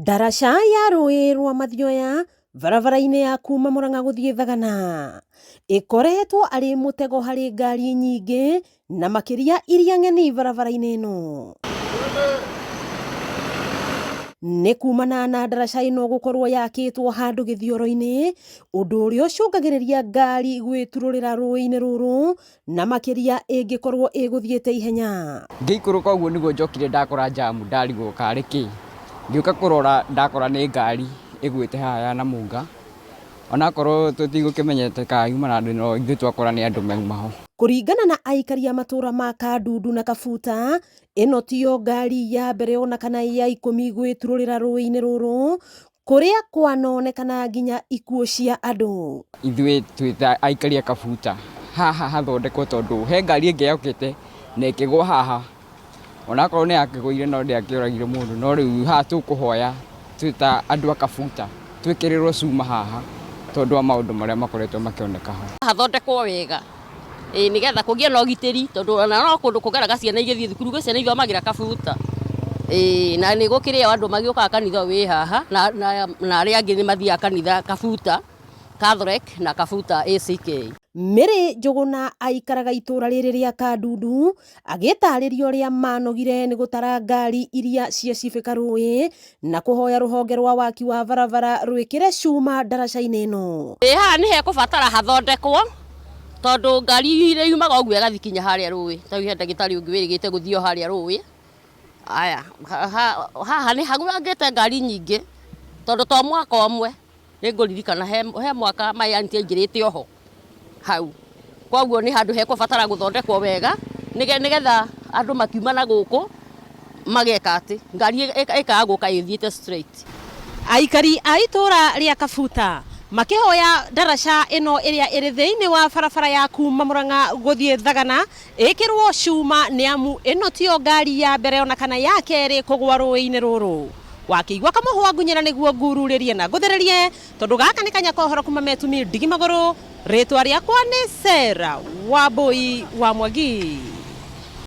Ndaraca ya rũĩ rwa Mathioya barabara-inĩ ya kuma Murang'a gũthiĩ Thagana ĩkoretwo arĩ mũtego harĩ ngari nyingĩ na makĩria iria ng'eni barabara-inĩ ĩno. Nĩ kumana na ndaraca ĩno gũkorwo yakĩtwo handũ gĩthioro-inĩ, ũndũ ũrĩa ũcũngagĩrĩria ngari gwĩturũrĩra rũĩ-inĩ rũrũ na makĩria ĩngĩkorwo ĩgũthiĩte ihenya. Ngĩikũrũka ũguo nĩguo njokire ndakora jamu ndarigwo karĩ kĩ. Ngĩũka kũrora ndakora nĩ ngari ĩgwĩte haha ya Namunga. Onakorwo tũtigũkĩmenyete kana yuma na no ithuĩ twakora nĩ andũ mauma ho. Kũringana na aikari a matũra ma Kandundu na Kabuta, ĩno tiyo ngari ya mbere ona kana ya 10 gwĩturũrĩra rũĩ-inĩ rũrũ, kũrĩa kwanonekana nginya ikuũ cia andũ. Ithuĩ twĩ aikari a Kabuta haha hathondekwo tondũ he ngari ĩngĩ yokĩte na ĩkĩgwa haha. Onakorwo nĩ yakĩgũire no ndĩakĩũragire mũndũ, no rĩu haha tũkũhoya twĩta andũ a Kabuta twĩkĩrĩrwo cuma haha tondũ wa maũndũ marĩa makoretwo makĩoneka ho. Hathondekwo wega nĩgetha kũgĩe na ũgitĩri tondũ ona no kũndũ kũgeraga ciana igĩthiĩ thukuru, ciana ithomagĩra Kabuta na nĩ gũkĩrĩ andũ magĩũkaga kanitha wĩ haha na arĩa angĩ nĩ mathiaga kanitha Kabuta Catholic na Kabuta ACK. Mĩrĩ Njũgũna aikaraga itũra rĩrĩ rĩa Kandundu agĩtarĩria ũrĩa manogire nĩ gũtara ngari iria ciacibĩka rũĩ na kũhoya rũhonge rwa waki wa barabara rwĩkĩre cuma ndaraca-inĩ ĩno. Haha nĩ hekũbatara hathondekwo tondũ ngari iria yumaga ũguo ĩgathiĩ kinya harĩa rũĩ, ta he ndagĩtarĩ ũngĩ wĩrĩgĩte gũthiĩ harĩa rũĩ. Aya haha nĩ hagurangĩte ngari nyingĩ tondũ to mwaka ũmwe nĩngũririkana he mwaka mayanti aingĩrĩte oho hau. Koguo nĩ handũ hekũbatara gũthondekwo wega nĩgetha andũ makiuma na gũkũ mageka atĩ ngari ĩkaga gũka ĩthiĩte straight. Aikari a itũra rĩa Kabuta makĩhoya ndaraca ĩno ĩrĩa ĩrĩ thĩinĩ wa barabara ya kuma Murang'a gũthiĩ Thagana ĩkĩrwo cuma nĩ amu ĩno tiyo ngari ya mbere ona kana ya kerĩ kũgwa rũĩ-inĩ rũrũ. Wakĩigua kamũhwa ngunyĩra nĩguo ngururĩrie na ngũthererie tondũ gaka nĩ kanya kohoro kuma Metumi Ndigi Magũrũ. Rĩtwa rĩakwa nĩ Sarah Wambui wa Mwangi.